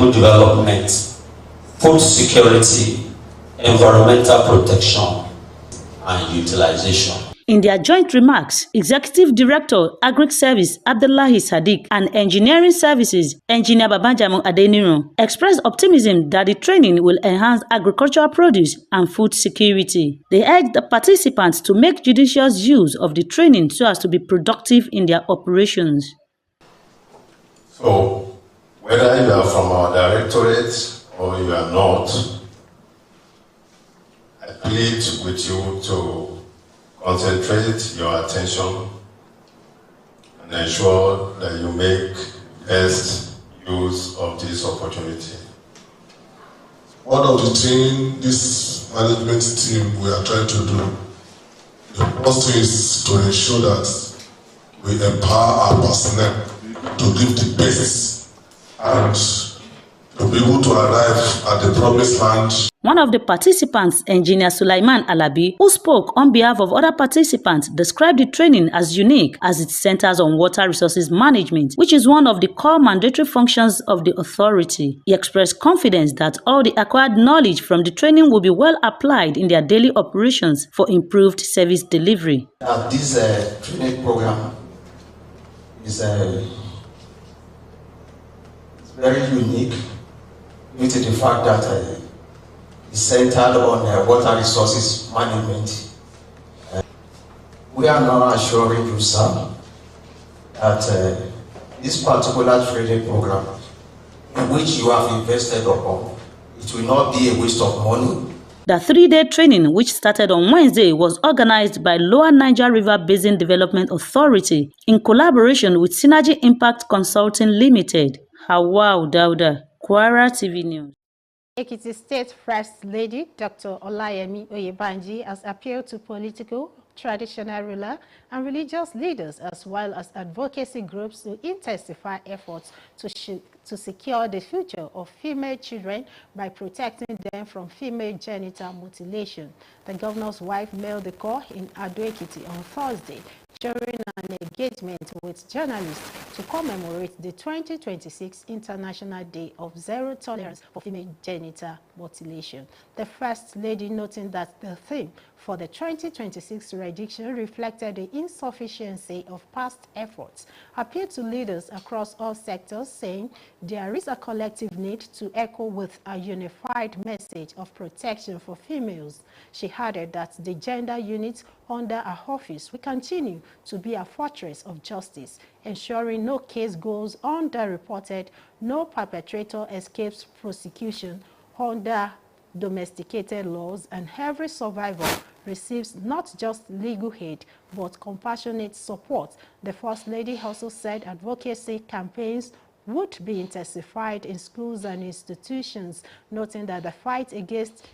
development, food security, environmental protection, and utilization. In their joint remarks, Executive Director, Agric Service Abdullahi Sadiq and Engineering Services, Engineer Babanjamu Adeniro, expressed optimism that the training will enhance agricultural produce and food security. They urged the participants to make judicious use of the training so as to be productive in their operations. So, whether you are from our directorate or you are not, I plead with you to concentrate your attention and ensure that you make best use of this opportunity. One of the things this management team we are trying to do, the first thing is to ensure that we empower our personnel to give the best and to be able to arrive at the promised land. One of the participants, Engineer Sulaiman Alabi, who spoke on behalf of other participants, described the training as unique as it centers on water resources management, which is one of the core mandatory functions of the authority. He expressed confidence that all the acquired knowledge from the training will be well applied in their daily operations for improved service delivery. This training program is very unique due to the fact that it's centered on water resources management. We are now assuring you, sir, that this particular training program in which you have invested upon, it will not be a waste of money. The 3-day training, which started on Wednesday, was organized by Lower Niger River Basin Development Authority in collaboration with Synergy Impact Consulting Limited. Hawa Dauda, Kwara TV News. Ekiti State First Lady Dr. Olayemi Oyebanji has appealed to political, traditional ruler and religious leaders as well as advocacy groups to intensify efforts to secure the future of female children by protecting them from female genital mutilation. The governor's wife mailed the call in Ado Ekiti on Thursday during an engagement with journalists to commemorate the 2026 International Day of Zero Tolerance for Female Genital Mutilation. The First Lady noting that the theme for the 2026 rendition reflected the insufficiency of past efforts, appealed to leaders across all sectors, saying there is a collective need to echo with a unified message of protection for females. She added that the gender unit under her office will continue to be a fortress of justice, ensuring no case goes underreported, no perpetrator escapes prosecution under domesticated laws, and every survivor receives not just legal aid but compassionate support. The First Lady also said advocacy campaigns would be intensified in schools and institutions, noting that the fight against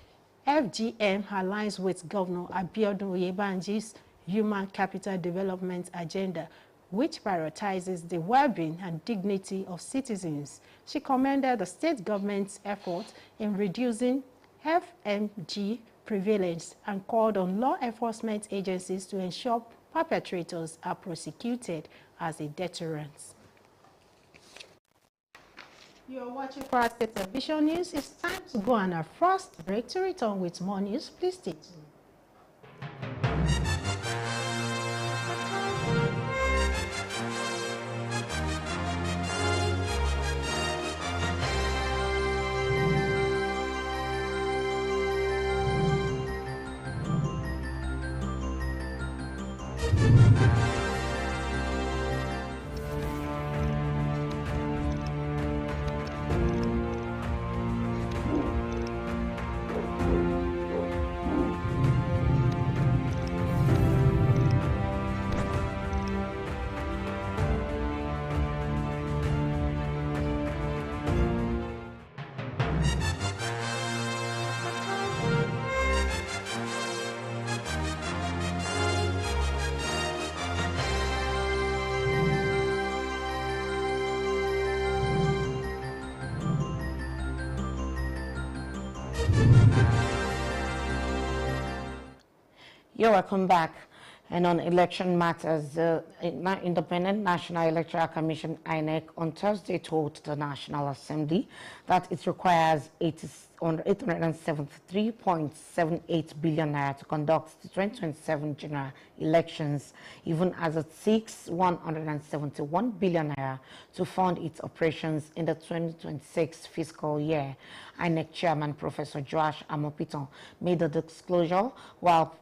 FGM aligns with Governor Abiodun Oyebanji's Human Capital Development Agenda, which prioritizes the well-being and dignity of citizens. She commended the state government's effort in reducing FMG prevalence and called on law enforcement agencies to ensure perpetrators are prosecuted as a deterrent. You are watching Kwara State Television News. It's time to go on our first break. To return with more news, please stay tuned. You're welcome back. And on election matters, the Independent National Electoral Commission, INEC, on Thursday told the National Assembly that it requires 873.78 billion naira to conduct the 2027 general elections, even as it seeks 171 billion naira to fund its operations in the 2026 fiscal year. INEC Chairman Professor Joash Amopiton made the disclosure while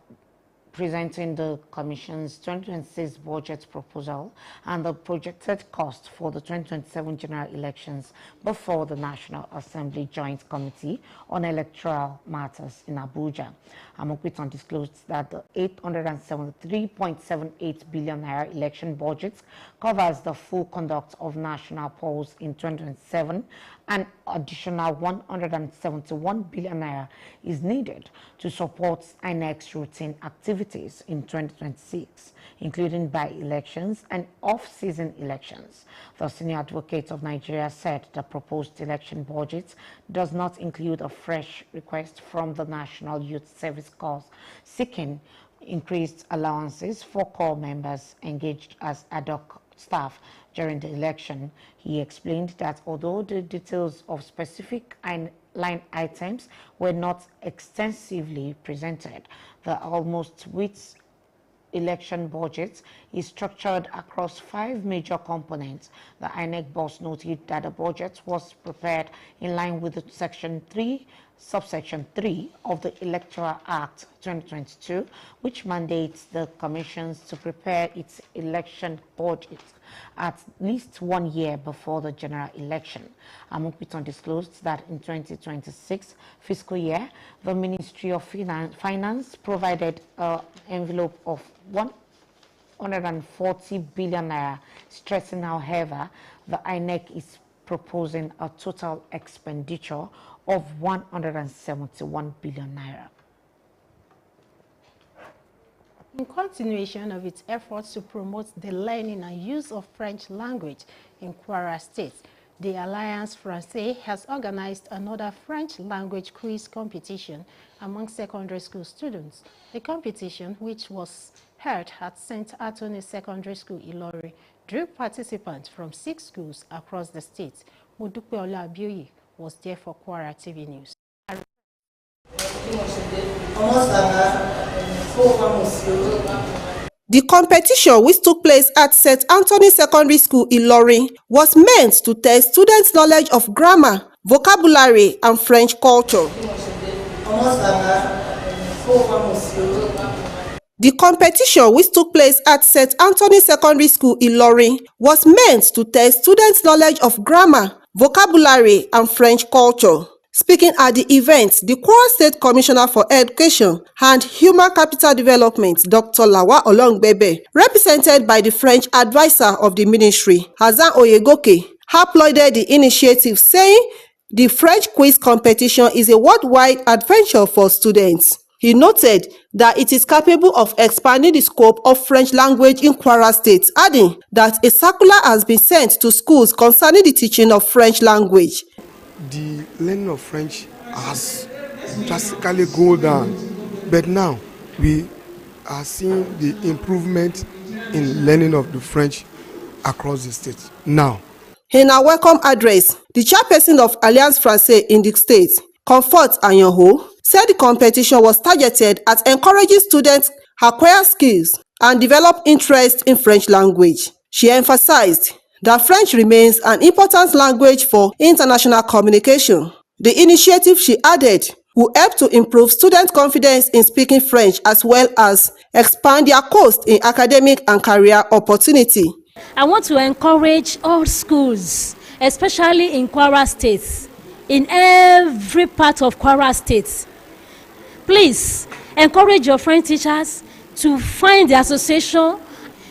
presenting the Commission's 2026 budget proposal and the projected cost for the 2027 general elections before the National Assembly Joint Committee on Electoral Matters in Abuja. Amopiton disclosed that the 873.78 billion naira election budget covers the full conduct of national polls in 2027, and additional 171 billion naira is needed to support INEC's routine activities in 2026, including by-elections and off-season elections. The senior advocate of Nigeria said the proposed election budget does not include a fresh request from the National Youth Service Corps seeking increased allowances for corps members engaged as ad hoc staff during the election. He explained that although the details of specific line items were not extensively presented, the almost with election budget is structured across 5 major components. The INEC boss noted that the budget was prepared in line with the Section 3, Subsection 3 of the Electoral Act 2022, which mandates the commissions to prepare its election budget at least 1 year before the general election. Amopiton disclosed that in 2026 fiscal year, the Ministry of Finance provided an envelope of 140 billion naira, stressing, however, the INEC is proposing a total expenditure of 171 billion naira. In continuation of its efforts to promote the learning and use of French language in Kwara State, the Alliance Française has organized another French language quiz competition among secondary school students. The competition, which was held at St. Anthony's Secondary School, Ilori, drew participants from 6 schools across the state. Modupe Olabioyi was there for Kwara TV News. The competition, which took place at St. Anthony's Secondary School, Ilorin, was meant to test students' knowledge of grammar, vocabulary, and French culture. The competition, which took place at St. Anthony's Secondary School, Ilorin, was meant to test students' knowledge of grammar, vocabulary, and French culture. Speaking at the event, the Kwara State Commissioner for Education and Human Capital Development, Dr. Lawa Olongbebe, represented by the French advisor of the ministry, Hazan Oyegoke, applauded the initiative, saying the French quiz competition is a worldwide adventure for students. He noted that it is capable of expanding the scope of French language in Kwara State, adding that a circular has been sent to schools concerning the teaching of French language. The learning of French has drastically gone down, but now we are seeing the improvement in learning of the French across the state now. In a welcome address, the chairperson of Alliance Française in the state, Comfort Anyonho, said the competition was targeted at encouraging students to acquire skills and develop interest in French language. She emphasized that French remains an important language for international communication. The initiative, she added, will help to improve student confidence in speaking French as well as expand their course in academic and career opportunity. I want to encourage all schools, especially in Kwara State, in every part of Kwara State. Please encourage your French teachers to find the association,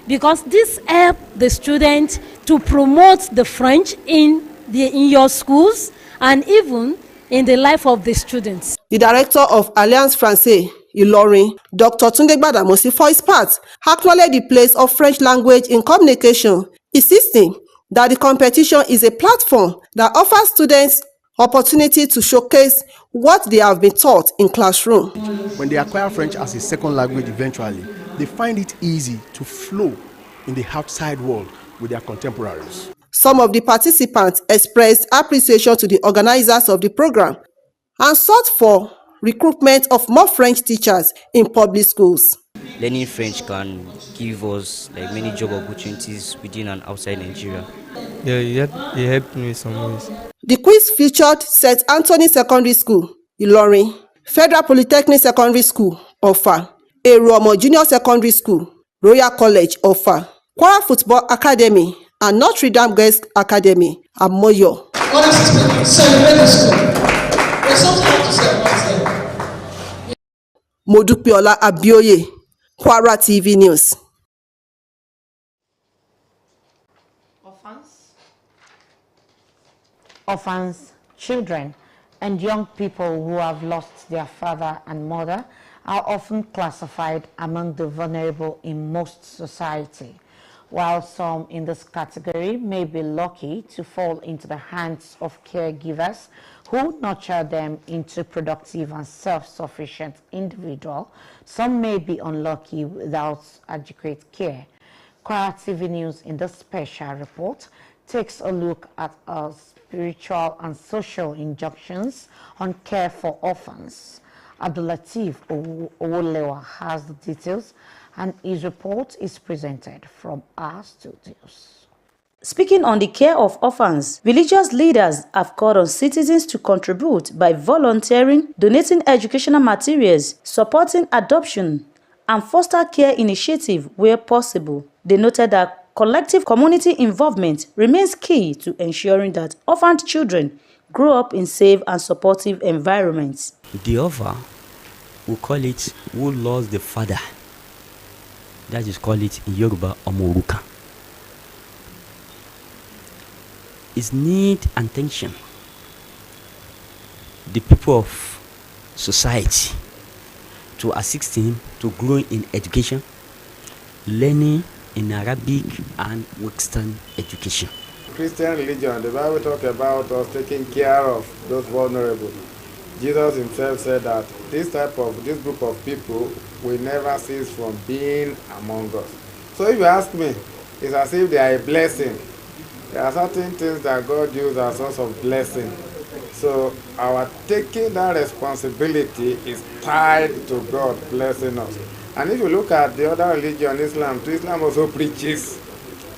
because this helps the students to promote the French in your schools and even in the life of the students. The director of Alliance Française, Ilorin, Dr. Tunde Gbadamosi, for his part, acknowledged the place of French language in communication, insisting that the competition is a platform that offers students opportunity to showcase what they have been taught in classroom. When they acquire French as a second language eventually, they find it easy to flow in the outside world with their contemporaries. Some of the participants expressed appreciation to the organizers of the program and sought for recruitment of more French teachers in public schools. Learning French can give us like many job opportunities within and outside Nigeria. Yeah, it helped me some ways. The quiz featured St. Anthony Secondary School, Ilorin, Federal Polytechnic Secondary School, Offa, Eruomo Junior Secondary School, Royal College, Offa, Kwara Football Academy, and Notre Dame Girls Academy, Amoyo. Honestly, celebrate school. There's something I have to say about them. Modupiola Abioye, Kwara TV News. Orphans, children, and young people who have lost their father and mother are often classified among the vulnerable in most society. While some in this category may be lucky to fall into the hands of caregivers who nurture them into productive and self-sufficient individuals, some may be unlucky without adequate care. Kwara TV News in this special report takes a look at our spiritual and social injunctions on care for orphans. Abdulatif Owolewa has the details, and his report is presented from our studios. Speaking on the care of orphans, religious leaders have called on citizens to contribute by volunteering, donating educational materials, supporting adoption, and foster care initiatives where possible. They noted that collective community involvement remains key to ensuring that orphaned children grow up in safe and supportive environments. The orphan, we call it who lost the father. That is called it in Yoruba Omoruka. It's need and tension. The people of society to assist him to grow in education, learning in Arabic and Western education. Christian religion, the Bible talks about us taking care of those vulnerable. Jesus himself said that this group of people will never cease from being among us. So if you ask me, it's as if they are a blessing. There are certain things that God uses as a source of blessing. So our taking that responsibility is tied to God blessing us. And if you look at the other religion, Islam, too, Islam also preaches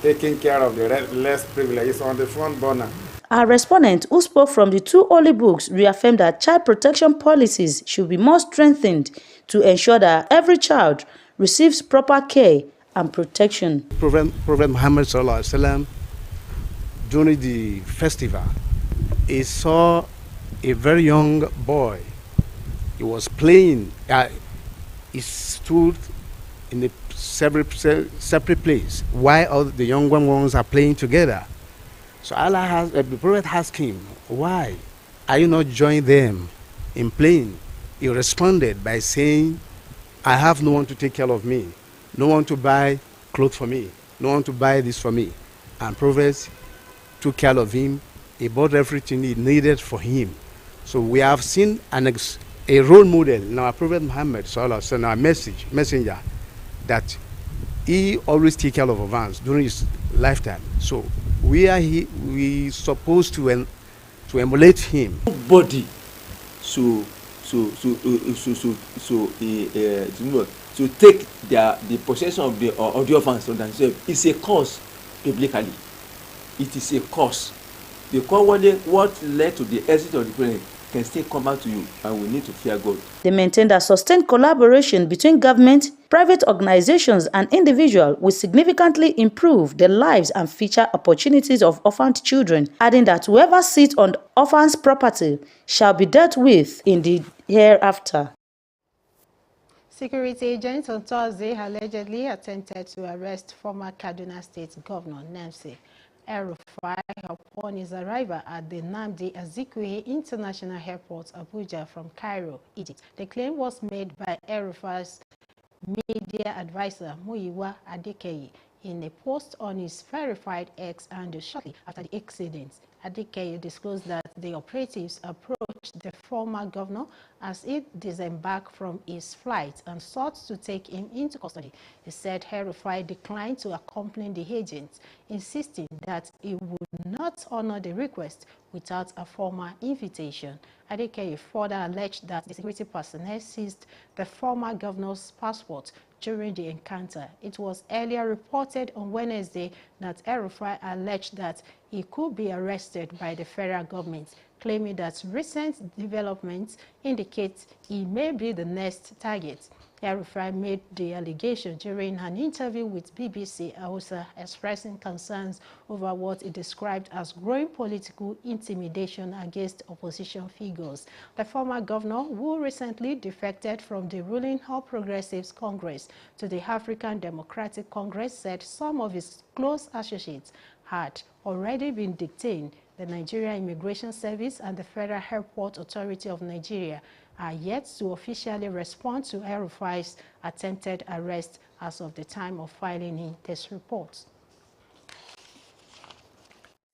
taking care of the less privileged. It's on the front burner. Our respondent, who spoke from the two holy books, reaffirmed that child protection policies should be more strengthened to ensure that every child receives proper care and protection. Prophet Muhammad Sallallahu Alaihi Wasallam, during the festival, he saw a very young boy. He was playing. He stood in a separate place while all the young ones are playing together. So the Prophet asked him, why are you not joining them in playing? He responded by saying, I have no one to take care of me, no one to buy clothes for me, no one to buy this for me. And Prophet took care of him. He bought everything he needed for him. So we have seen a role model in our Prophet Muhammad, our messenger, that he always take care of orphans during his lifetime. So we supposed to emulate him. Nobody to take the possession of the orphans on themselves. It's a cause biblically. It is a cause. What led to the exit of the parent can still come back to you, and we need to fear God. They maintain that sustained collaboration between government, private organizations, and individuals will significantly improve the lives and future opportunities of orphaned children, adding that whoever sits on orphans' property shall be dealt with in the hereafter. Security agents on Thursday allegedly attempted to arrest former Kaduna State Governor Nemsi El-Rufai upon his arrival at the Nnamdi Azikiwe International Airport, Abuja, from Cairo, Egypt. The claim was made by El-Rufai's media advisor, Muyiwa Adekeye, in a post on his verified X handle shortly after the accident. Adekeye disclosed that the operatives approached the former governor as he disembarked from his flight and sought to take him into custody. He said El-Rufai declined to accompany the agents, insisting that he would not honor the request without a formal invitation. Adekeye further alleged that the security personnel seized the former governor's passport during the encounter. It was earlier reported on Wednesday that El-Rufai alleged that he could be arrested by the federal government, claiming that recent developments indicate he may be the next target. El-Rufai made the allegation during an interview with BBC Hausa, expressing concerns over what he described as growing political intimidation against opposition figures. The former governor, who recently defected from the ruling All Progressives Congress to the African Democratic Congress, said some of his close associates had already been detained. The Nigeria Immigration Service and the Federal Airport Authority of Nigeria are yet to officially respond to El-Rufai's attempted arrest as of the time of filing in this report.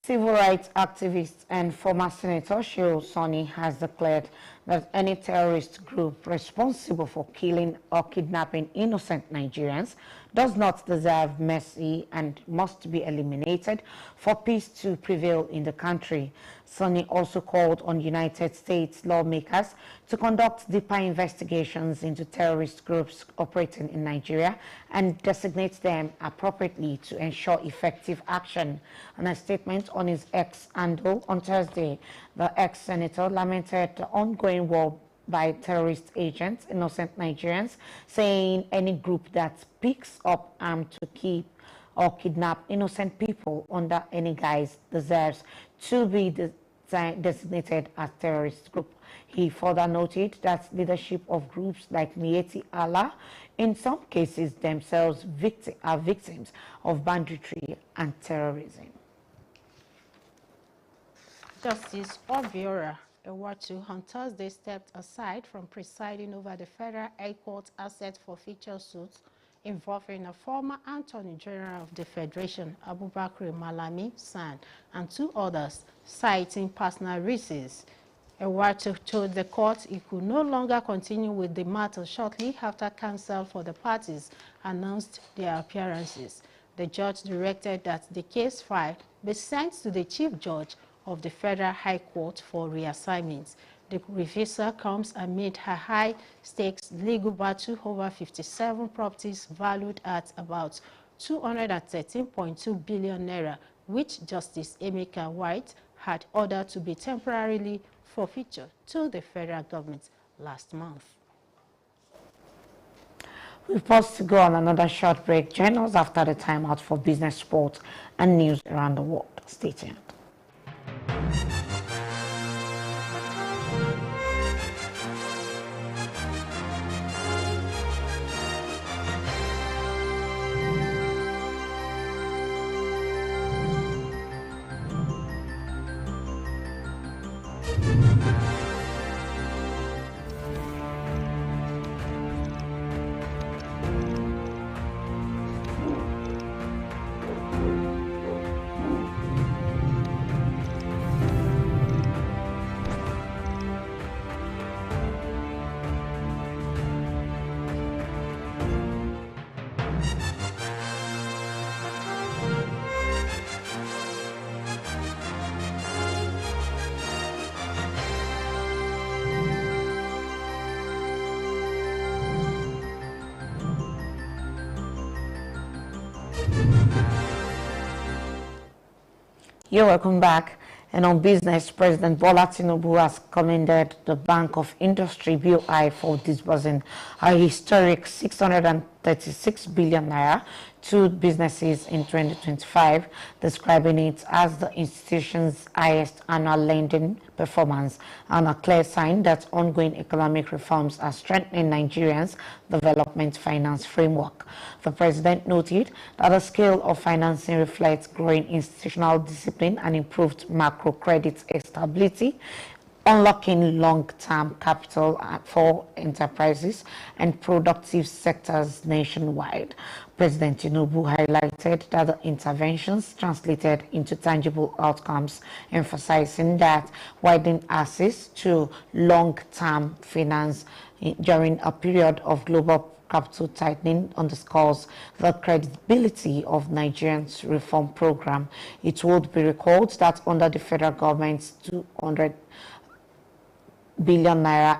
Civil rights activist and former Senator Shehu Sani has declared that any terrorist group responsible for killing or kidnapping innocent Nigerians does not deserve mercy and must be eliminated for peace to prevail in the country. Sani also called on United States lawmakers to conduct deeper investigations into terrorist groups operating in Nigeria and designate them appropriately to ensure effective action. In a statement on his X handle on Thursday, the ex-senator lamented the ongoing war by terrorist agents, innocent Nigerians, saying any group that picks up arms to keep or kidnap innocent people under any guise deserves to be designated as terrorist group. He further noted that leadership of groups like Mieti Allah, in some cases themselves are victims of banditry and terrorism. Justice Obiora Ewatu on Thursday stepped aside from presiding over the Federal High Court asset forfeiture suit involving a former Attorney General of the Federation, Abubakar Malami San, and two others, citing personal reasons. Ewatu told the court he could no longer continue with the matter shortly after counsel for the parties announced their appearances. The judge directed that the case filed be sent to the Chief Judge of the Federal High Court for reassignment. The reversal comes amid a high-stakes legal battle over 57 properties valued at about 213.2 billion naira, which Justice Emeka White had ordered to be temporarily forfeited to the federal government last month. We pause to go on another short break. Join us after the timeout for business, sports, and news around the world. Stay tuned. You're welcome back. And on business, President Bola Tinubu has commended the Bank of Industry BOI for disbursing a historic 636 billion naira to businesses in 2025, describing it as the institution's highest annual lending performance and a clear sign that ongoing economic reforms are strengthening Nigerians' development finance framework. The president noted that the scale of financing reflects growing institutional discipline and improved macro credit stability unlocking long-term capital for enterprises and productive sectors nationwide. President Tinubu highlighted that the interventions translated into tangible outcomes, emphasizing that widening access to long-term finance during a period of global capital tightening underscores the credibility of Nigeria's reform program. It would be recalled that under the federal government's 200 billion naira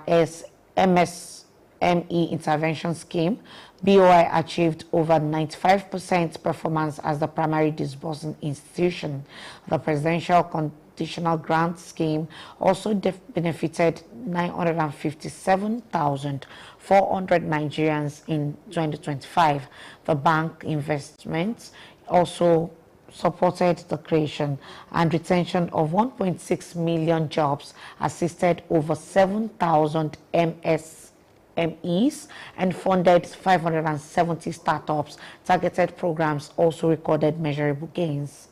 MSME intervention scheme, BOI achieved over 95% performance as the primary disbursing institution. The presidential conditional grant scheme also benefited 957,400 Nigerians in 2025. The bank investments also supported the creation and retention of 1.6 million jobs, assisted over 7,000 MSMEs, and funded 570 startups. Targeted programs also recorded measurable gains.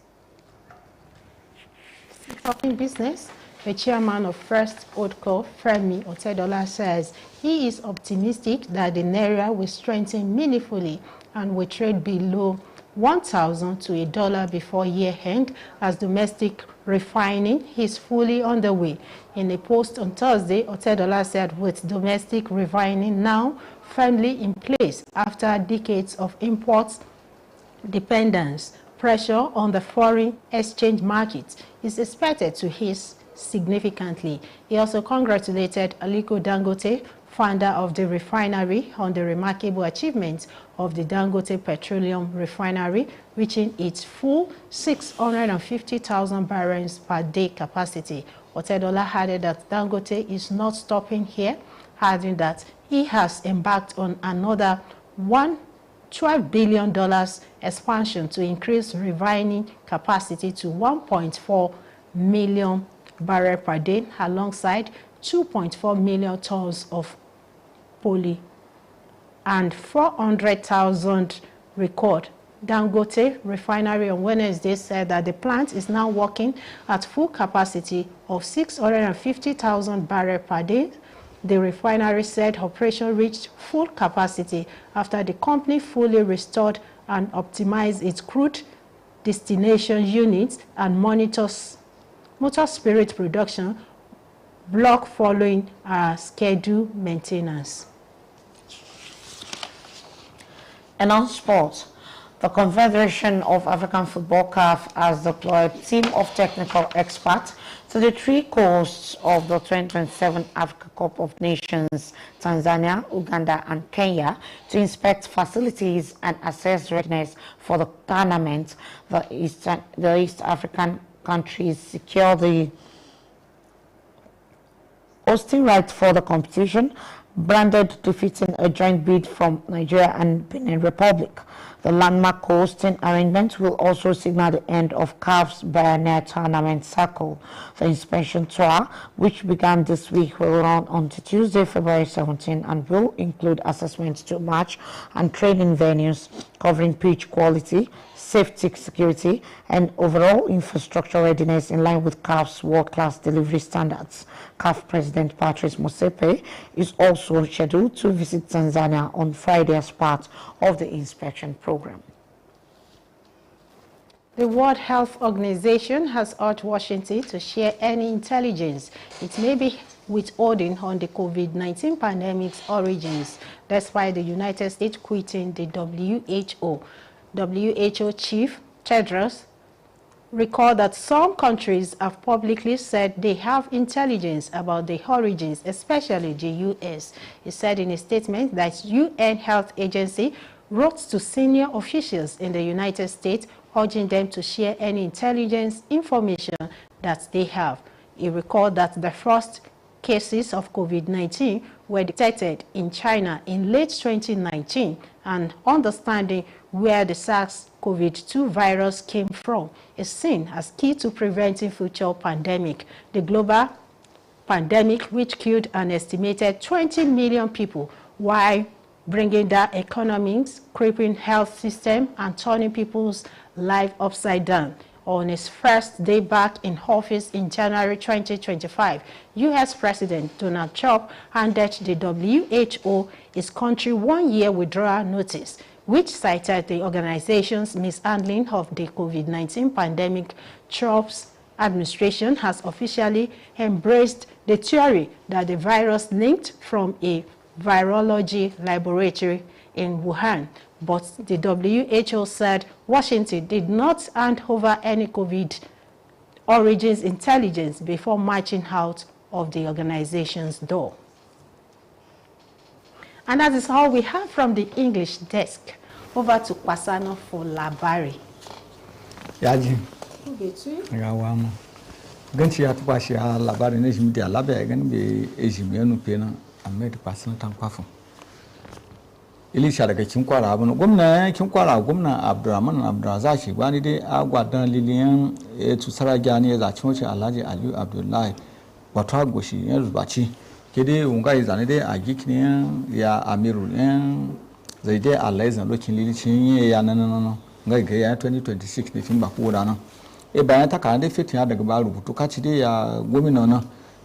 Talking business, the chairman of First Holdco, Femi Otedola, says he is optimistic that the naira will strengthen meaningfully and will trade below 1,000 to $1 before year end, as domestic refining is fully underway. In a post on Thursday, Otedola said with domestic refining now firmly in place after decades of imports dependence, pressure on the foreign exchange market is expected to ease significantly. He also congratulated Aliko Dangote, founder of the refinery, on the remarkable achievement of the Dangote Petroleum Refinery, reaching its full 650,000 barrels per day capacity. Otedola added that Dangote is not stopping here, adding that he has embarked on another $12 billion expansion to increase refining capacity to 1.4 million barrels per day, alongside 2.4 million tons of poly and 400,000 record. Dangote Refinery on Wednesday said that the plant is now working at full capacity of 650,000 barrels per day. The refinery said operation reached full capacity after the company fully restored and optimized its crude destination units and motor spirit production block following scheduled maintenance. And on sports, the Confederation of African Football (CAF) has deployed a team of technical experts to the three coasts of the 2027 Africa Cup of Nations, Tanzania, Uganda, and Kenya, to inspect facilities and assess readiness for the tournament. The East African countries secure the hosting right for the competition, branded defeating a joint bid from Nigeria and Benin Republic. The landmark hosting arrangement will also signal the end of CAF's biennial tournament cycle. The inspection tour, which began this week, will run until Tuesday, February 17, and will include assessments to match and training venues, covering pitch quality, safety, security, and overall infrastructure readiness in line with CAF's world-class delivery standards. CAF President Patrice Motsepe is also scheduled to visit Tanzania on Friday as part of the inspection program. The World Health Organization has urged Washington to share any intelligence it may be withholding on the COVID-19 pandemic's origins, despite the United States quitting the WHO. WHO Chief Tedros recalled that some countries have publicly said they have intelligence about the origins, especially the U.S. He said in a statement that UN Health Agency wrote to senior officials in the United States, urging them to share any intelligence information that they have. He recalled that the first cases of COVID-19 were detected in China in late 2019, and understanding where the SARS-CoV-2 virus came from is seen as key to preventing future pandemic. The global pandemic, which killed an estimated 20 million people while bringing down economies, crippling health system, and turning people's life upside down. On his first day back in office in January 2025, U.S. President Donald Trump handed the WHO his country 1-year withdrawal notice, which cited the organization's mishandling of the COVID-19 pandemic. Trump's administration has officially embraced the theory that the virus linked from a virology laboratory in Wuhan. But the WHO said Washington did not hand over any COVID origins intelligence before marching out of the organization's door. And that is all we have from the English desk. Over to Kwasano for Labari. Yaji. Gawamu. Ganchi ya tupashi ya labari nejimidi ya labe ya gani be ejimiyanu pena amed pasana tankwafu. Ili daga kin kwara abun gwamna Abdurrahman Abdurazashi gwani dai agwadan liliyan tusara gani ya zaci wace Alhaji Aliyu Abdullahi wato agoshi yan rubaci kede unga izane dai a gikne ya Amiru yan zai dai Allah ya zan lokin lilicin ya nan ngai ga ya 2026 ne fin ba ko da nan bayan ta kan dai fitin daga ba rubutu kaci dai ya gwamna nan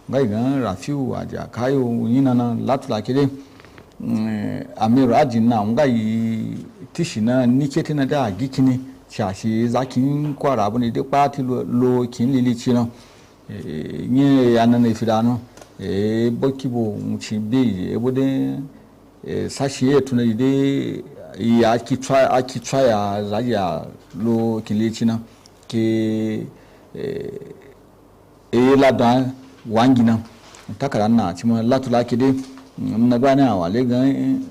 ngai ga Rafiu aja kayo yina nan latula kede Amiru ajin na nga yi tishi na niketi na da gikini chashi zakin kwara abu ne duk pati lo kin lilici na nye ya na ifidano bokibo muchi be bude sashi yetu na ide ya akitwa ya zaya lo kin lilici na ke ladan wangi na takara na cima latula kide na gane a wale gan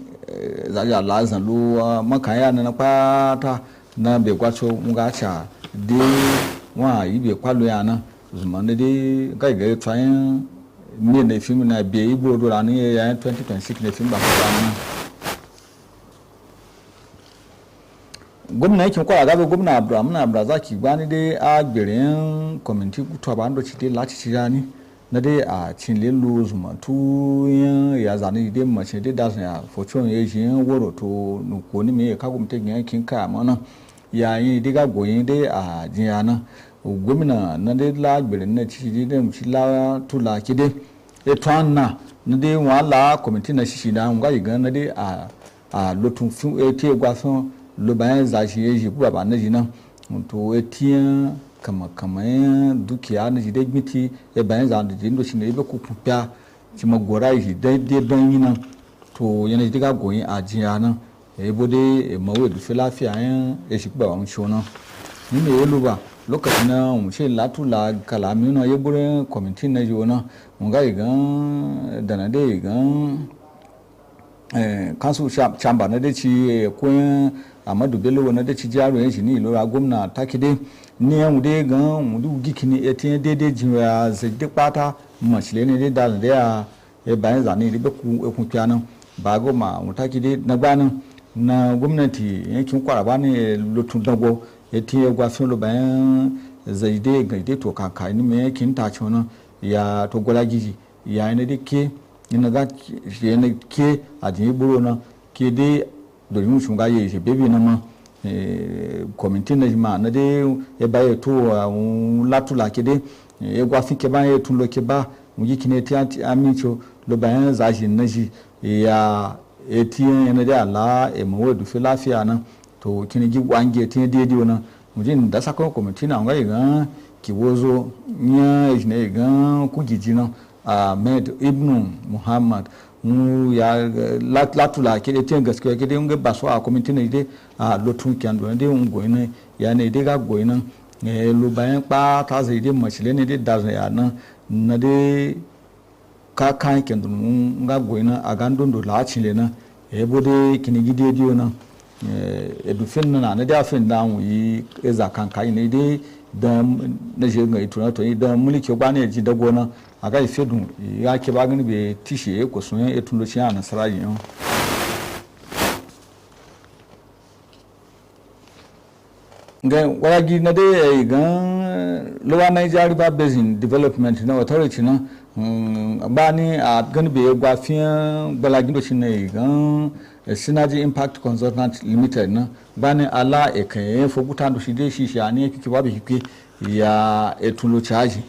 zaja lazan lo makaya na kwata na be kwacho mugacha de wa ibe kwalo ya na zumane de gaiga tsayin me ne film na be ibo do ran ya 2026 ne film ba na gwamna yake kwara gaba gwamna Abdurrahman Abdrazaki gwani de a gberin community kuto ba ndo ci de lati ci yani na dai a cin lelo zuma tu ya zane dai mace dai da ya fortune ya ji woro to ko ni me ka gumte yankin ka mana yayin dai ga goyin dai a jiyana gwamna na dai la gbirin na ci dai mu ci la tula ki dai e twanna na dai wala committee na shi da nga yiga na dai a lotun fu e te gwason lo bayan za shi yi ku ba na ji nan to e tiyan kama dukiya na jide gmiti bayan za da jindo shi ne be ku kupya ci magora yi dai don yi nan to yana diga goyin a jiya nan bode mawe du filafiya yan shi ku ba mun shona ni me yelo ba lokacin na mu ce latula kalami na ya burin committee na jona mun ga gan da na dai gan kansu chamba na dai ci ko Amadu Bello na da ci jaro yan shi ni lora gwamna takide ni yan wude gan wudu gikini etin dede jiwa zai pata machile ne da da ya bayan zane da ku kun piano ba goma mutakide na gbanin na gwamnati yankin Kwara ba ne lotun dago etin ya gwa fin lo bayan zai de ga de to kaka ni me kin ta chona ya to gola giji ya ne de ke ina ga ne ke adin buru na ke de domin shunga yi shi bebi na ma committee na jima na de e ba to latula ke de e gwa fin ke ba e tun lo ke ba mu yi kine ti amicho lo bayan za shi na shi ya etien ene de ala e mo du fi lafiya na to kine gi wange ti de de na mu jin da sakon committee na ngai ga ki wozo nya ne ga ku giji na Ahmed Ibn Muhammad mu ya latula ke etien gaskiya ke de ngai baso a committee ne de a lotun kyan do de un goyin ya ne de ga goyin lo bayan pa ta zai de machile ne de da ya na de ka kan kyan do nga goyin a gandun do la chile na bode kini gide dio na du fin na ne da fin da mu yi eza kan kai ne de da na je ngai tuna to da mulki ba ne ji da gona aga ifedun ya ke ba gani be tishi ko sun e tun do ci ana sarayi yo ga wagi na de gan lowa Nigeria ba basin development na authority na ba ni a gani be gwa fian balagi do ci ne gan Synergy Impact Consultant Limited na ba ni ala e kan fo buta do shi de shi ani ki ba be ki ya etulo charge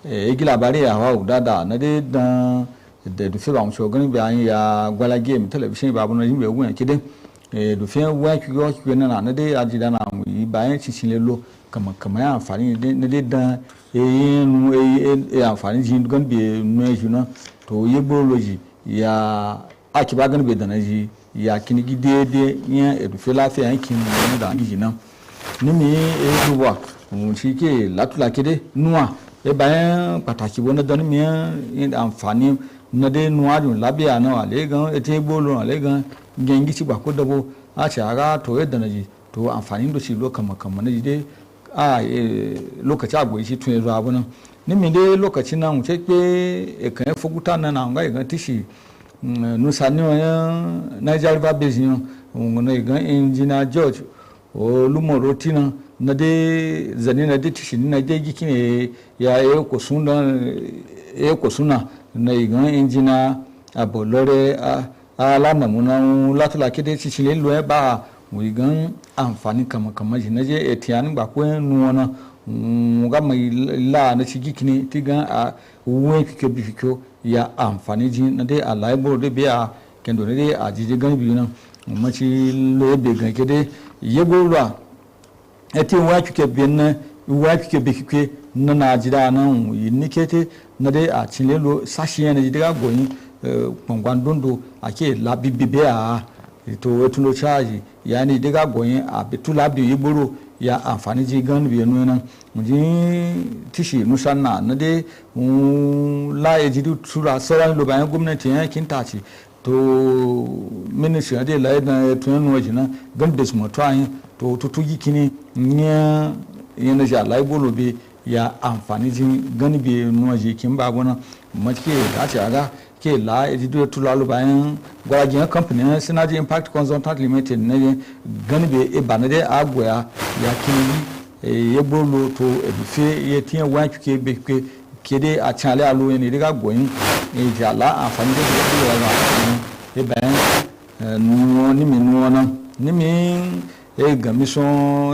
egila bari ya wa dada na de dan de du fe ba mo shogun bi an ya gwala game television ba bono yimbe wu kide du fe wa ki na de ajida na yi ba yan chichile lo kama ya amfani na de dan amfani jin gan bi no ejuna to yegbology ya akiba gan bi dan ji ya kinigi dede yan edu fe lafiya yankin mu da giji nan ni mi duwa mu ci ke latula kede nuwa bayan pàtàkì wona dan mi àǹfààní na de nuwa dun labiya na wale gan ete bolo wale gan gengi ci ba ko dabo a ci ara to yadda na ji to àǹfààní do ci lo kama na ji de lokaci agbo shi tun yazo abu nan ni mi de lokaci na mu ce pe kan foguta na na ga gan tishi nusa ni Niger River Basin na gan engineer George olumoro tina na de zani na de tishi na de gikine ya ko suna na gan engineer abolore ala namuna latula kede tishi le lo ba mu gan àǹfààní kama ji na je etiani ba ko nu wona ga mai la na ci gikine ti gan a wen kike bifiko ya àǹfààní ji na de ala ibo de biya kendo ne de ajije gan bi na ma ci lo be gan kede yego ra eti wa kike bi na wa kike bifike na na jira na ni kete na de a cile lo sashi ne de ga goyin gbongwan dondo ake la bibibe a to etulo charge yani de ga goyin a bitula bi yiboro ya àǹfààní ji gan bi nu na ji tishi musanna na de la ejidu tura sora lo ba gwamnati yan kintaci to ministry de la na tun no jina gan des mo try to tugi kini nya yana ja lai bolo be ya àǹfààní ji gan bi nu ji kin ba bona mace da ci aga ke la ejidu tula lo ba gwajin company Synergy Impact Consultant Limited ne gan be e banade agwa ya kini yebolo to ebife ye tin wa ke be kede a chale alu ni diga goyin ja la àǹfààní de ya e ben no ni mi no na ni mi gamison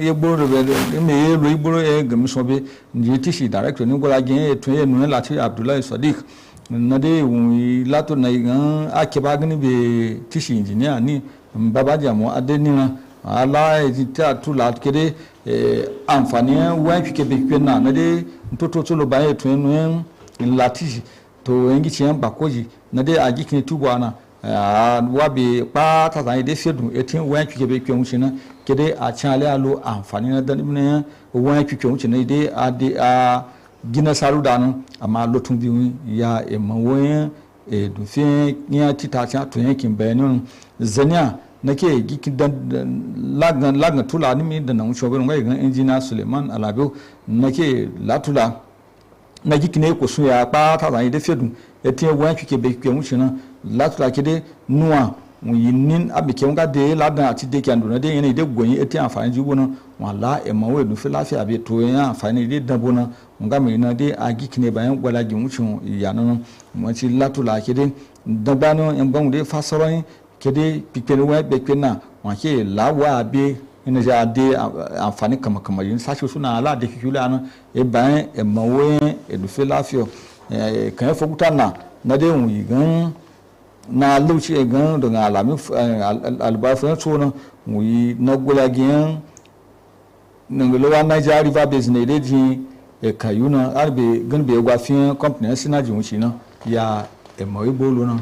yegboro be ni mi lo igboro gamison be ndi tishi director ni gola gen etun ye nu lati Abdullahi Sadiq na de wi lato na gan akeba gni be tishi engineer ni baba jamo adeni na ala edita tu la kede àǹfààní wa kike be na de to lo ba etun nu lati to engi chen bakoji na de agikin tubo na wa be pa ta ta de fedu etin wa kike be kwon china kede a chale alo àǹfààní na dan ne wa kike kwon china de ade a gina saruda no ama lotun bi ya emawo du fe nya tita cha to yankin bayanin zania nake gikin dan lagan tula ni mi da nan shogun ga gan engineer Suleiman Alabi nake latula na gikine ko sun ya pa ta zan de fedu etin wa kike be kwon china latula kede nuwa yinin abike nga de ladan ati de kando na de yin de goyin eti àǹfààní ji bona wala e mawo edu fe lafiya be to yin àǹfààní de dan bona nga me na de agikine bayan gwala gi mucin ya no mo ci latula kede dabano en ban de fasoron kede pikene wa be kena wa ke lawa be ina ja de àǹfààní kama yin sashi suna ala de kikula na e bayan e mawo edu fe lafiya kan fokuta na de wi gan na lauci gan daga alami albarfin tsoron wuyi na gulagiyan nangolowa Niger River Basin ne da ji kayuna arbe gan be gwafin company Synergy wuci na ya emoyi bolo na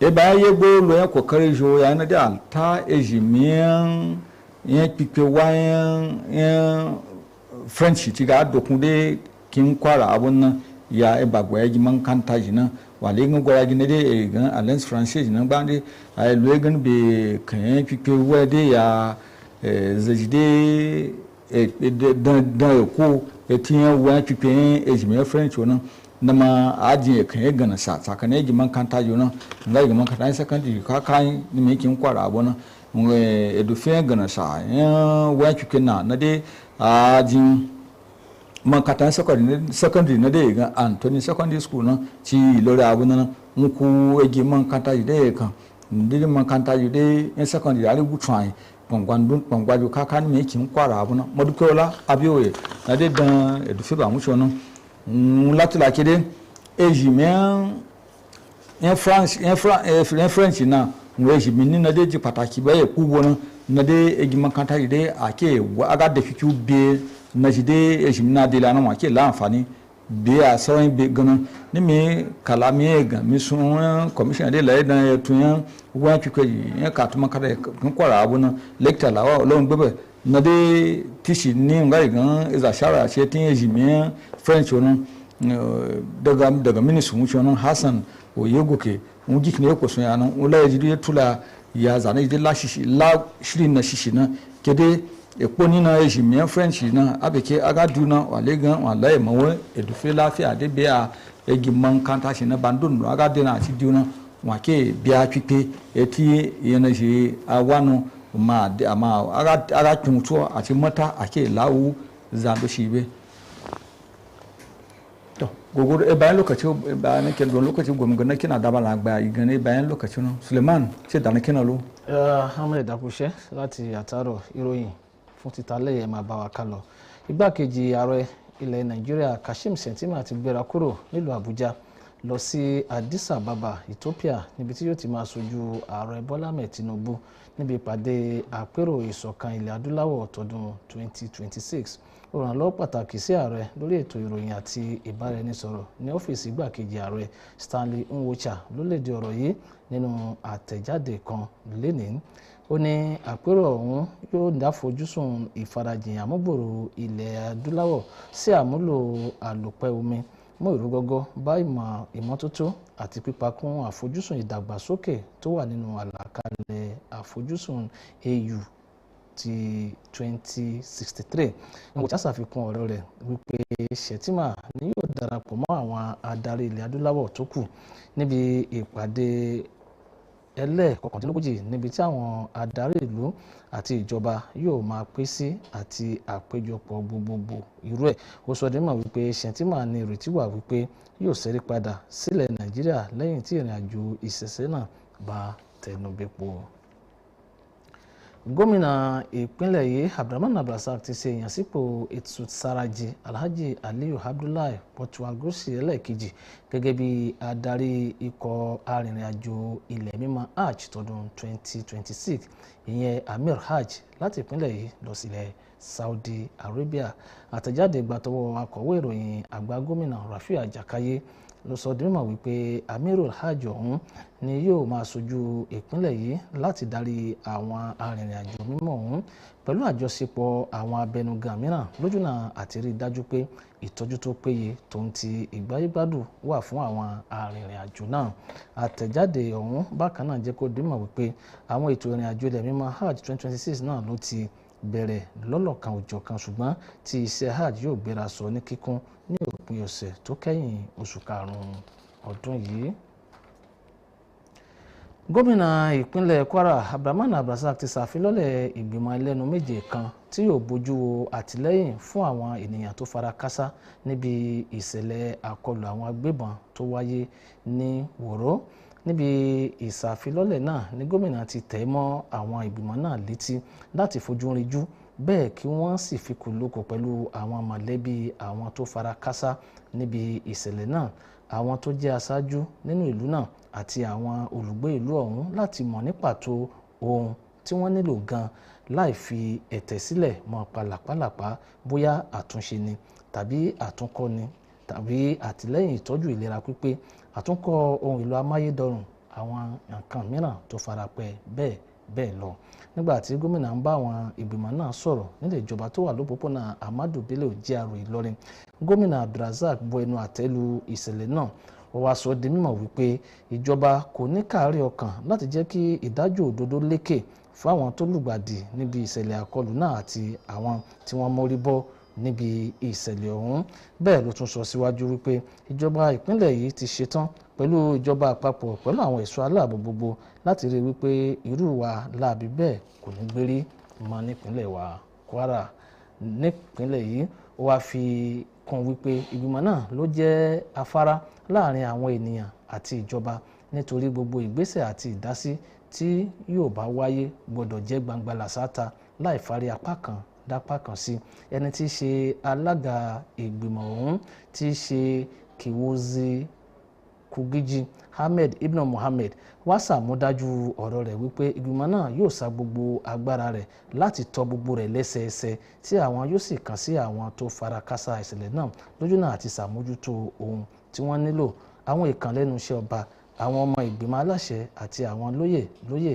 e ba ye bolo ya kokari jo ya na da ta ejimiyan ya pipe wayan ya French ti ga dokunde kin kwara abun nan ya e bagwa ya giman kanta jina wale gan gwaya gine de gan Alliance Française jina bande ay lo gan be kan pipe wede ya zajide dan ko etiyan wa pipe ejime French wona nama aji kan gan sa sakane giman kanta jona ngai giman kanta secondary ka kai ni me kin kwara abona edu fe gan sa wa pipe na de aji mankatan secondary na de ga Anthony Secondary School na ci lori abu na nku egi mankata de kan ndiri mankata de in secondary ali gutwan pongwaju kakan me kin Kwara abuna modukola abioye na de dan edufe ba mucho no lati la kede ejimen en French na nweji minni na de ji pataki ba e kuwo no na de ejiman kanta de ake aga de fiku be na jide ejimna de la no ake la àǹfààní be a sawin be gana ni me kala me ga mi sun commission de la dan etun wa kwikwe en ka tuma kada kan Kwara abuna lecture la wa lo ngbe na de tishi ni ngai gan iza shara che tin ejime French no daga minister mu chono Hassan o yegoke mu gikne ko sun yana ula yaji tula ya zane de la shishi la shirin na shishi na kede ekponi na ejime French na abeke aga duna wale gan wala mawe edufe lafiya de be a egiman kanta shi na bandun aga de na ti duna wake bia pipe eti yana je awanu ma de ama aga tunto ati mata ake lawu zando shibe to gogoro e bayan lokaci bayan ke don lokaci gomgana kina da bala gba igane bayan lokaci no Suleiman se da kina lo Ahmed Dakushe láti àtàrọ̀ ìròyìn fún títàlẹ́ ẹ̀ máa bá wa ká lọ. Igbákejì ààrẹ ilẹ̀ Nàìjíríà Kashim Shettima ti gbéra kúrò nílùú Àbújá lọ sí Addis Ababa, Ethiopia, níbi tí yóò ti máa ṣojú ààrẹ Bọ́lá Ahmed Tinubu níbi ìpàdé àpérò ìṣọ̀kan ilẹ̀ adúláwọ̀ tọdún 2026. Olùrànlọ́wọ́ pàtàkì sí ààrẹ lórí ètò ìròyìn àti ìbáraẹnisọ̀rọ̀ ní ọ́fíìsì igbákejì ààrẹ Stanley Nwocha ló léde ọ̀rọ̀ yìí nínú àtẹ̀jáde kan lénìí. Ó ní àpérò ọ̀hún yóò dáfojúsùn ìfarajìn àmúgbòòrò ilẹ̀ adúláwọ̀ sí àmúlò àlòpẹ́ omi, mú ìrúgọ́gọ́ bá ìmọ́tótó àti pípakún àfojúsùn ìdàgbàsókè tó wà nínú àlàkalẹ̀ àfojúsùn AU ti 2063. Nwocha ṣàfikún ọ̀rọ̀ rẹ̀ wípé Shettima ni yóò darapọ̀ mọ́ àwọn adarí ilẹ̀ adúláwọ̀ tó kù níbi ìpàdé ẹlẹ́ẹ̀kọkàndínlógójì níbi tí àwọn adarí ìlú àti ìjọba yóò máa pín sí àti àpéjọpọ̀ gbogbogbò irú ẹ̀. Ó sọ dímọ̀ wípé Shettima ní ìrètí wà wípé yóò ṣẹ́rí padà sílẹ̀ Nàìjíríà lẹ́yìn tí ìrìn àjò ìṣẹ̀ṣẹ̀ náà bá tẹnubẹ́pọ̀. Gómìnà ìpínlẹ̀ yìí Abdulrahman Abdulrasaq ti ṣe ìyànsípò Ètùtù Saraji Alhaji Aliyu Abdullahi Pọtuagosi ẹlẹ́ẹ̀kejì gẹ́gẹ́ bí adarí ikọ̀ arìnrìn-àjò ilẹ̀ mímọ́ Hajj tọdún 2026, ìyẹn Amir Hajj láti ìpínlẹ̀ yìí lọ sílẹ̀ Saudi Arabia. Àtẹ̀jáde gbàtọwọ́ akọ̀wé ìròyìn àgbà gómìnà Rafiu Ajakaye ló sọ di mímọ̀ wípé Amirul Hajj ọ̀hún ni yóò máa ṣojú ìpínlẹ̀ yìí láti darí àwọn arìnrìn-àjò mímọ́ ọ̀hún pẹ̀lú àjọṣepọ̀ àwọn abẹnugan mìíràn lójúnà àti rí i dájú pé ìtọ́jú tó péye tòun ti ìgbáyégbádùn wà fún àwọn arìnrìn-àjò náà. Àtẹ̀jáde ọ̀hún bákan náà jẹ́ kó di mímọ̀ wípé àwọn ètò ìrìn-àjò ilẹ̀ mímọ́ Hajj 2026 náà ló ti bẹ̀rẹ̀ lọ́lọ́kan òjọ̀kan ṣùgbọ́n tí iṣẹ́ Hajj yóò gbéra sọ ní kíkún ní òpin ọ̀sẹ̀ tó kẹ́yìn oṣù karùn-ún ọdún yìí. Gómìnà ìpínlẹ̀ Kwara Abdulrahman Abdulrasaq ti ṣàfilọ́lẹ̀ ìgbìmọ̀ ẹlẹ́nu méje kan tí yóò bójú wo àtìlẹ́yìn fún àwọn ènìyàn tó fara kásá níbi ìṣẹ̀lẹ̀ àkọlù àwọn agbébọn tó wáyé ní Wòró. Níbi ìṣàfilọ́lẹ̀ náà ni gómìnà ti tẹ̀ mọ́ àwọn ìgbìmọ̀ náà létí láti fojú rinjú bẹ́ẹ̀ kí wọ́n sì fikùnlukùn pẹ̀lú àwọn mọ̀lẹ́bí àwọn tó fara kásá níbi ìṣẹ̀lẹ̀ náà, àwọn tó jẹ́ aṣáájú nínú ìlú náà àti àwọn olùgbé ìlú ọ̀hún láti mọ̀ ní pàtó ohun tí wọ́n nílò gan láì fi ẹ̀tẹ̀ sílẹ̀ mọ́ pàlàpàlàpà bóyá àtúnṣe ni tàbí àtúnkọ́ ni tàbí àtìlẹ́yìn ìtọ́jú ìlera pípé, àtúnkọ́ ohun èlò amáyédọrùn, àwọn nǹkan mìíràn tó farapẹ́ bẹ́ẹ̀ lọ. Nígbà tí gómìnà ń bá àwọn ìgbìmọ̀ náà sọ̀rọ̀ nílé ìjọba tó wà lópòpónà Ahmadu Bello GRA Ìlọrin, gómìnà Abdulrasaq bu ẹnu àtẹ́ lu ìṣẹ̀lẹ̀ náà. Ó wá sọ di mímọ̀ wípé ìjọba kò ní káàárẹ̀ ọkàn láti jẹ́ kí ìdájọ́ òdodo lékè fún àwọn tó lùgbàdì níbi ìṣẹ̀lẹ̀ àkọlù náà àti àwọn tí wọ́n mórí bọ́ níbi ìṣẹ̀lẹ̀ ọ̀hún. Bẹ́ẹ̀ ló tún sọ síwájú wípé ìjọba ìpínlẹ̀ yìí ti ṣetán pẹ̀lú ìjọba àpapọ̀ pẹ̀lú àwọn ẹ̀ṣọ́ aláàbò gbogbo láti rí wípé irú wa láabi bẹ́ẹ̀ kò ní gbérí mọ́ nípínlẹ̀ wa Kwara. Nípínlẹ̀ yìí ó wá fi kún wípé ìgbìmọ̀ náà ló jẹ́ afárá láàrin àwọn ènìyàn àti ìjọba nítorí gbogbo ìgbésẹ̀ àti ìdásí tí yóò bá wáyé gbọ́dọ̀ jẹ́ gbangba làṣáta láì fárí apá kan dápá kan sí. Ẹni tí í ṣe alága ìgbìmọ̀ ọ̀hún tí í ṣe Kiwozi Kugiji Ahmed Ibn Mohammed wá ṣàmúdájú ọ̀rọ̀ rẹ̀ wípé ìgbìmọ̀ náà yóò sa gbogbo agbára rẹ̀ láti tọ́ gbogbo rẹ̀ lẹ́sẹẹsẹ tí àwọn yóò sì kàn sí àwọn tó fara kásá ìṣẹ̀lẹ̀ náà lójú náà àti ṣàmójútó ohun tí wọ́n nílò. Àwọn ìkàn lẹ́nu iṣẹ́ ọba, àwọn ọmọ ìgbìmọ̀ aláṣẹ àti àwọn lóyè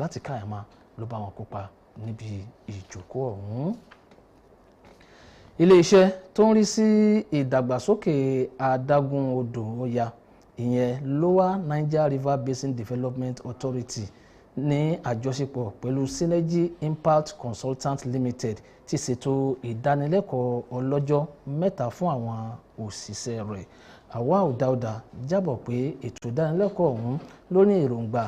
láti káyàmá ló bá wọn kópa níbi ìjókòó ọ̀hún. Ilé-iṣẹ́ tó ń rí sí ìdàgbàsókè adágún odò Ọya ìyẹn Lower Niger River Basin Development Authority ní àjọṣepọ̀ pẹ̀lú Synergy Impact Consultant Limited ti ṣètò ìdánilẹ́kọ̀ọ́ ọlọ́jọ́ mẹ́ta fún àwọn òṣìṣẹ́ rẹ̀. Awao Dauda jábọ̀ pé ètò ìdánilẹ́kọ̀ọ́ ọ̀hún ló ní èròǹgbà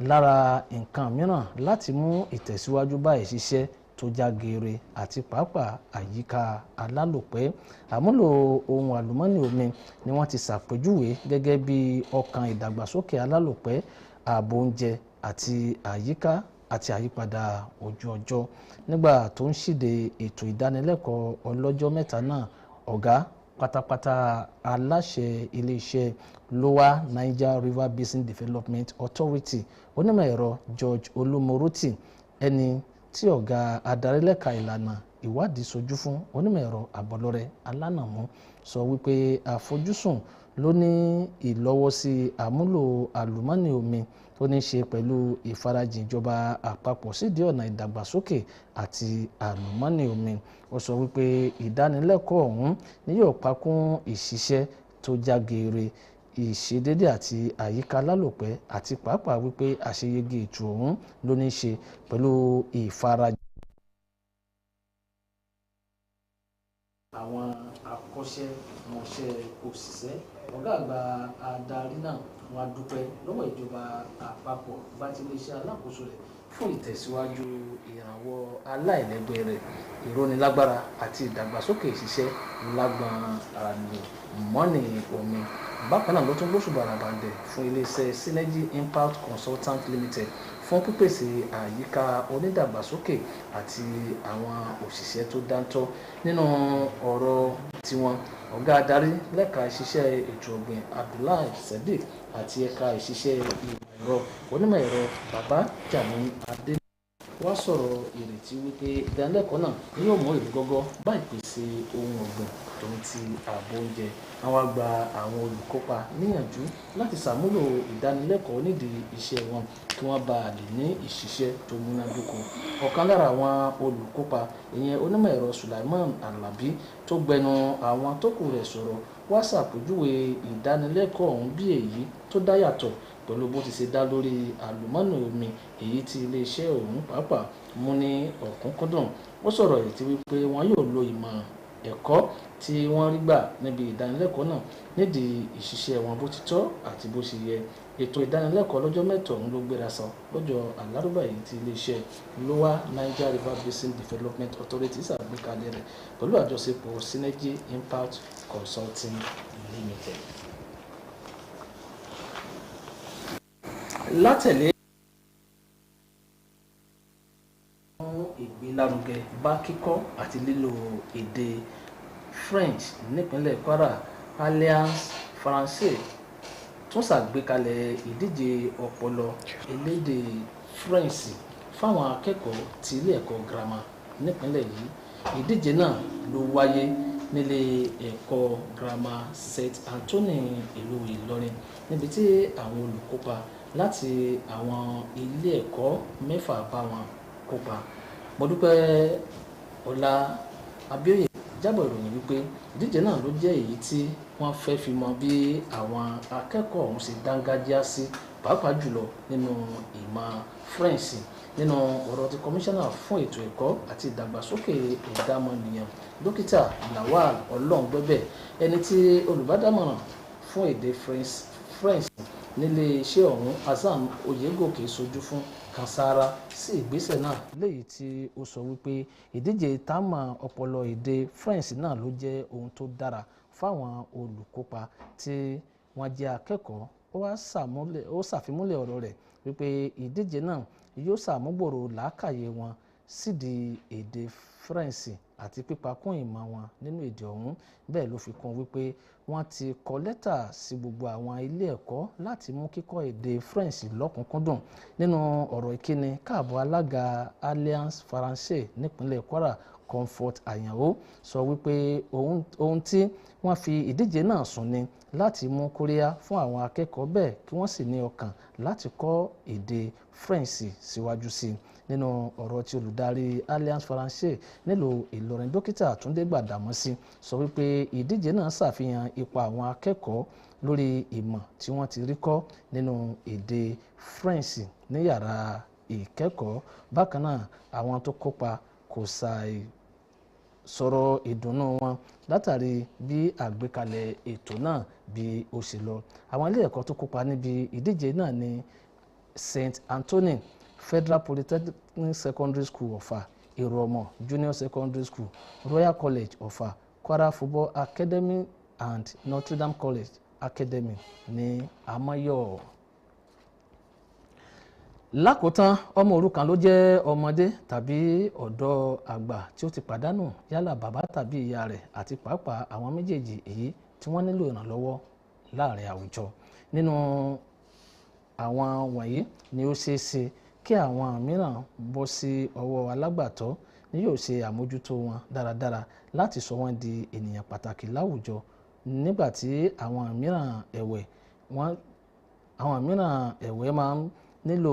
lára nǹkan mìíràn láti mú ìtẹ̀síwájú bá ìṣiṣẹ́ tó já geere àti pàápàá àyíká alálòpẹ́. Àmúlò ohun àlùmọ́nì omi ni wọ́n ti ṣàpèjúwe gẹ́gẹ́ bí ọkàn ìdàgbàsókè alálòpẹ́, ààbò oúnjẹ àti àyíká àti àyípadà ojú ọjọ́. Nígbà tó ń ṣíde ètò ìdánilẹ́kọ̀ọ́ ọlọ́jọ́ mẹ́ta náà, ọ̀gá pátápátá aláṣẹ iléeṣẹ́ Lower Niger River Basin Development Authority onímọ̀ ẹ̀rọ George Olúmorútì, ẹni tí ọ̀gá adarílẹ̀ka ìlànà ìwádìí sojú fún onímọ̀ ẹ̀rọ Àbọ̀lọ́rẹ́ Alánàmú sọ wípé àfojúsùn ló ní ìlọ́wọ́sí àmúlò àlùmọ́nì omi tó ní ṣe pẹ̀lú ìfarajìn ìjọba àpapọ̀ sídìí ọ̀nà ìdàgbàsókè àti àlùmọ́nì omi. Ó sọ wípé ìdánilẹ́kọ̀ọ́ ọ̀hún ni yóò pakún ìṣiṣẹ́ tó já geere, ìṣedédé àti àyíká lálòpẹ́ àti pàápàá wípé àṣeyege ètò ọ̀hún ló ní ṣe pẹ̀lú ìfarajìn àwọn akọ́ṣẹ́mọṣẹ́ òṣìṣẹ́. Ọ̀gá àgbà adarí náà wọ́n á dúpẹ́ lọ́wọ́ ìjọba àpapọ̀ bá ti iléeṣẹ́ alákòóso rẹ̀ fún ìtẹ̀síwájú ìrànwọ́ aláìlẹ́gbẹ́ rẹ̀, ìrónilágbára àti ìdàgbàsókè ìṣiṣẹ́ lágbọn àlùmọ́nì omi. Bákan náà ló tún gbóṣùbà ràbàǹdẹ̀ fún iléeṣẹ́ Synergy Impact Consultant Limited fún pípèsè àyíká onídàgbàsókè àti àwọn òṣìṣẹ́ tó dáńtọ́. Nínú ọ̀rọ̀ tiwọn, ọ̀gá adarí lẹ́ka ìṣiṣẹ́ ètò ọ̀gbìn Abdullahi Sadiq àti ẹ̀ka ìṣiṣẹ́ ìmọ̀ ẹ̀rọ onímọ̀ ẹ̀rọ Baba Jami Adé wá sọ̀rọ̀ ìrètí wípé ìdánilẹ́kọ̀ọ́ náà yóò mú ìrúgọ́gọ́ bá ìpèsè ohun ọ̀gbìn tó ń ti ààbò oúnjẹ. Àwọn àgbà àwọn olùkópa níyànjú láti ṣàmúlò ìdánilẹ́kọ̀ọ́ nídìí iṣẹ́ wọn kí wọ́n bá lè ní ìṣiṣẹ́ tó múnádóko. Ọ̀kan lára àwọn olùkópa ìyẹn onímọ̀ ẹ̀rọ Sulaiman Alabi tó gbẹnu àwọn tó kù rẹ̀ sọ̀rọ̀ wá ṣàpèjúwe ìdánilẹ́kọ̀ọ́ ọ̀hún bí èyí tó dá yàtọ̀ pẹ̀lú bó ti ṣe dá lórí àlùmọ́nì omi èyí tí iléeṣẹ́ ọ̀hún pàápàá mú ní ọ̀kúnkúndùn. Ó sọ̀rọ̀ èyí tí wípé wọn yóò lo ìmọ̀ ẹ̀kọ́ tí wọ́n rí gbà níbi ìdánilẹ́kọ̀ọ́ náà nídìí ìṣiṣẹ́ wọn bó ti tọ́ àti bó ṣe yẹ. Ètò ìdánilẹ́kọ̀ọ́ lọ́jọ́ mẹ́ta ọ̀hún ló gbéra sọ lọ́jọ́ Àlárúbà yìí tí iléeṣẹ́ Lower Niger River Basin Development Authority ṣàgbékalẹ̀ rẹ̀ pẹ̀lú àjọṣepọ̀ Synergy Impact Consulting Limited. Látẹ̀lé ìgbélárugẹ bá kíkọ́ àti lílo èdè French nípínlẹ̀ Kwara, Alliance Française tún ṣàgbékalẹ̀ ìdíje ọpọlọ elédè French fáwọn akẹ́kọ̀ọ́ ti ilé ẹ̀kọ́ girama nípínlẹ̀ yìí. Ìdíje náà ló wáyé nílé ẹ̀kọ́ girama St Anthony ìlú Ìlọrin níbi tí àwọn olùkópa láti àwọn ilé ẹ̀kọ́ mẹ́fà bá wọn kópa. Mọ́dúpẹ́ Ọlá Abíóyè jábọ̀ ìròyìn wípé ìdíje náà ló jẹ́ èyí tí wọ́n fẹ́ fi mọ bí àwọn akẹ́kọ̀ọ́ ọ̀hún ṣe dángájíá sí pàápàá jùlọ nínú ìmọ̀ French. Nínú ọ̀rọ̀ tí kọmíṣánná fún ètò ẹ̀kọ́ àti ìdàgbàsókè ẹ̀dá ọmọnìyàn dókítà Lawal Ọlọ́ngbẹ́bẹ̀, ẹni tí olùbádámọ̀ràn fún èdè French nílé iṣẹ́ ọ̀hún Hasan Oyegòkè sojú fún kan sára sí ìgbésẹ̀ náà léyìí tí ó sọ wípé ìdíje táàmù ọpọlọ èdè French náà ló jẹ́ ohun tó dára fáwọn olùkópa tí wọ́n jẹ́ akẹ́kọ̀ọ́ ó ṣàfimúlẹ̀ ọ̀rọ̀ rẹ̀ wípé ìdíje náà yóò ṣàmúgbòrò làákàyè wọn sídìí èdè French àti pípakún ìmọ̀ wọn nínú èdè ọ̀hún. Bẹ́ẹ̀ ló fi kún wípé wọ́n ti kọ lẹ́tà sí gbogbo àwọn ilé ẹ̀kọ́ láti mú kíkọ́ èdè French lọ́kùnkúndùn. Nínú ọ̀rọ̀ ìkíni káàbọ̀ alága Alliance Française nípínlẹ̀ Kwara Comfort Àyànwó sọ wípé ohun tí wọ́n fi ìdíje náà sùn ni láti mú kóríyá fún àwọn akẹ́kọ̀ọ́ bẹ́ẹ̀ kí wọ́n sì ní ọkàn láti kọ́ èdè French síwájú sí i. Nínú ọ̀rọ̀ tí olùdarí Alliance Française nílùú Ìlọrin dókítà Túndé Gbàdámọ́sí sọ wípé ìdíje náà ṣàfihàn ipa àwọn akẹ́kọ̀ọ́ lórí ìmọ̀ tí wọ́n ti rí kọ́ nínú èdè French ní yàrá ìkẹ́kọ̀ọ́. Bákan náà àwọn tó kópa kò ṣàì sọ̀rọ̀ ìdùnnú wọn látàrí bí àgbékalẹ̀ ètò náà bí ó ṣe lọ. Àwọn ilé ẹ̀kọ́ tó kópa níbi ìdíje náà ní St. Anthony Federal Polytechnic Secondary School Ọ̀fà, Ìrọ̀mọ̀ Junior Secondary School, Royal College Ọ̀fà, Kwara Football Academy and Notre Dame College Academy ní Amáyọ̀. Lákòótán ọmọ òrukàn ló jẹ́ ọmọdé tàbí ọ̀dọ́ àgbà tí ó ti pàdánù yálà bàbá tàbí ìyá rẹ̀ àti pàápàá àwọn méjèèjì èyí tí wọ́n nílò ìrànlọ́wọ́ láàrin àwùjọ. Nínú àwọn wọ̀nyí ni ó ṣeé ṣe kí àwọn mìíràn bọ́ sí ọwọ́ alágbàtọ́ ni yóò ṣe àmójútó wọn dáradára láti sọ wọ́n di ènìyàn pàtàkì láwùjọ, nígbàtí àwọn mìíràn ẹ̀wẹ̀ máa ń nílò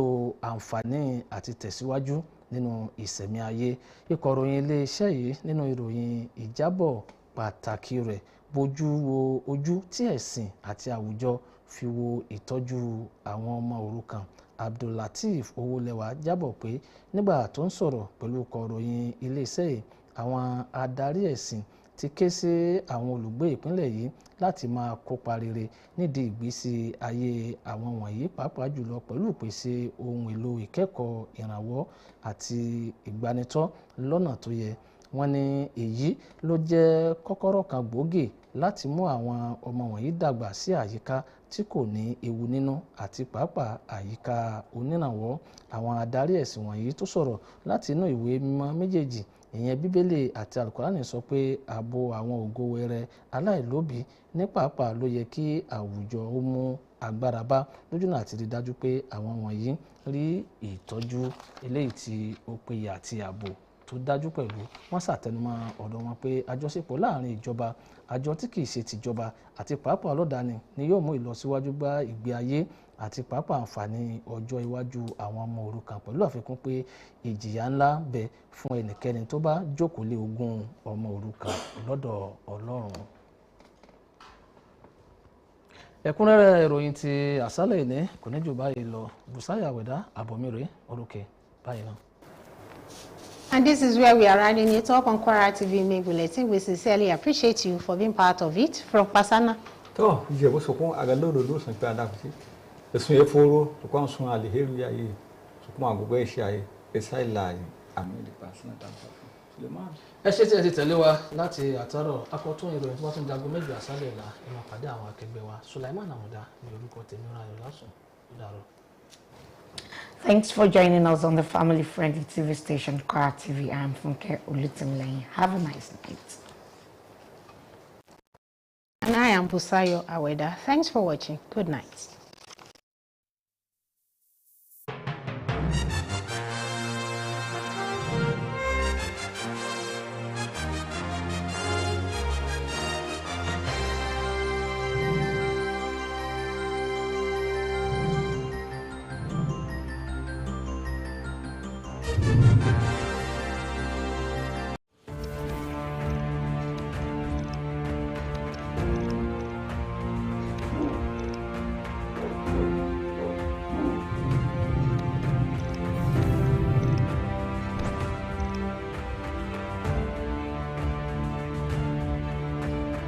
àǹfààní àti tẹ̀síwájú nínú ìṣẹ̀mí ayé. Ikọ̀ ìròyìn iléeṣẹ́ yìí nínú ìròyìn ìjábọ̀ pàtàkì rẹ̀ bójú wo ojú tí ẹ̀sìn àti àwùjọ fi wo ìtọ́jú àwọn ọmọ òrukàn. Abdullateef Owólẹ́wà jábọ̀ pé nígbà tó ń sọ̀rọ̀ pẹ̀lú ikọ̀ ìròyìn iléeṣẹ́ yìí, àwọn adarí ẹ̀sìn ti ké sí àwọn olùgbé ìpínlẹ̀ yìí láti máa kópa rere nídìí ìgbésí ayé àwọn wọ̀nyí, pàápàá jùlọ pẹ̀lú ìpèsè ohun èlò ìkẹ́kọ̀ọ́ ìrànwọ́ àti ìgbanitọ́ lọ́nà tó yẹ. Wọ́n ní èyí ló jẹ́ kọ́kọ́rọ́ kan gbòógì láti mú àwọn ọmọ wọ̀nyí dàgbà sí àyíká tí kò ní ewu nínú àti pàápàá àyíká onírànwọ́. Àwọn adarí ẹ̀sìn wọ̀nyí tó sọ̀rọ̀ láti inú ìwé mímọ́ méjèèjì ìyẹn Bíbélì àti Àlùkùránì sọ pé ààbò àwọn ògo wẹrẹ aláìlóbìí ní pàápàá ló yẹ kí àwùjọ ó mú agbára bá lójúnà àti rí dájú pé àwọn wọ̀nyí rí ìtọ́jú eléyìí tí ó péye àti ààbò tó dájú pẹ̀lú. Wọ́n ṣàtẹnumọ́ ọ̀dọ̀ wọn pé àjọṣepọ̀ láàrin ìjọba, àjọ tí kìí ṣe tìjọba àti pàápàá aládàáni ni yóò mú ìlọsíwájú bá ìgbé ayé àti pàápàá àǹfààní ọjọ́ iwájú àwọn ọmọ òrukàn, pẹ̀lú àfikún pé ìjìyà ńlá bẹ fún ẹnikẹ́ni tó bá jókòó lé ogún ọmọ òrukàn lọ́dọ̀ Ọlọ́run. Ẹ̀kúnrẹ́rẹ́ ìròyìn ti àṣálẹ́ ìní kò ní jù báyìí lọ. Bùsáyà Àwẹ̀dá Àbọ̀mírè Orókè báyìí náà. And this is where we are running it up on Kwara TV Main Bulletin. We sincerely appreciate you for being part of it. From Pasana. To, je bo sokon agalo do san pe ada kuti. Esun ye foro to kwa sun aliheru ya yi. Sokon agogo ise aye. Esai lai ami di Pasana ta. Suleiman. Ẹ ṣé tí ẹ ti tẹ̀lé wa láti àtàrọ̀ akọ̀tún ìròyìn tó bá tún jago méjì àṣálẹ́ ìlà ẹ máa pàdé àwọn akẹgbẹ́ wa. Suleiman Amuda ní orúkọ tèmi Ráyọ̀ Lásùn. Ó dàárọ̀. Thanks for joining us on the family-friendly TV station, Kwara TV. I'm Funke Olutimileye. Have a nice night. And I am Busayo Aweda. Thanks for watching. Good night.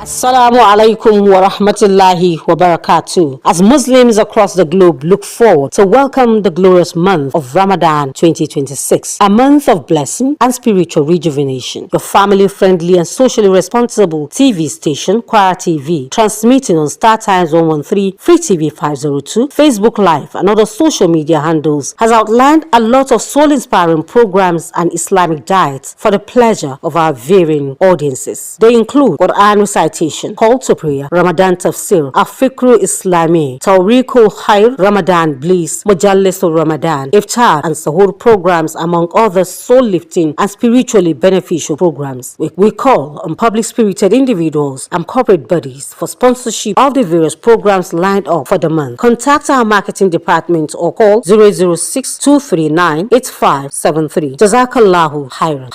Assalamu alaikum wa rahmatullahi wa barakatuh. As Muslims across the globe look forward to welcome the glorious month of Ramadan 2026, a month of blessing and spiritual rejuvenation, your family-friendly and socially responsible TV station, Kwara TV, transmitting on Star Times 113, Free TV 502, Facebook Live, and other social media handles, has outlined a lot of soul-inspiring programs and Islamic diets for the pleasure of our varying audiences. They include Quran recitation, call to prayer, Ramadan tafsir, Afikru Islami, Tawriqul Khair, Ramadan Bliss, Mujallisul Ramadan, Iftar and Sahur programs, among other soul-lifting and spiritually beneficial programs. We call on public-spirited individuals and corporate bodies for sponsorship of the various programs lined up for the month. Contact our marketing department or call 006-239-8573. Jazakallahu khairan.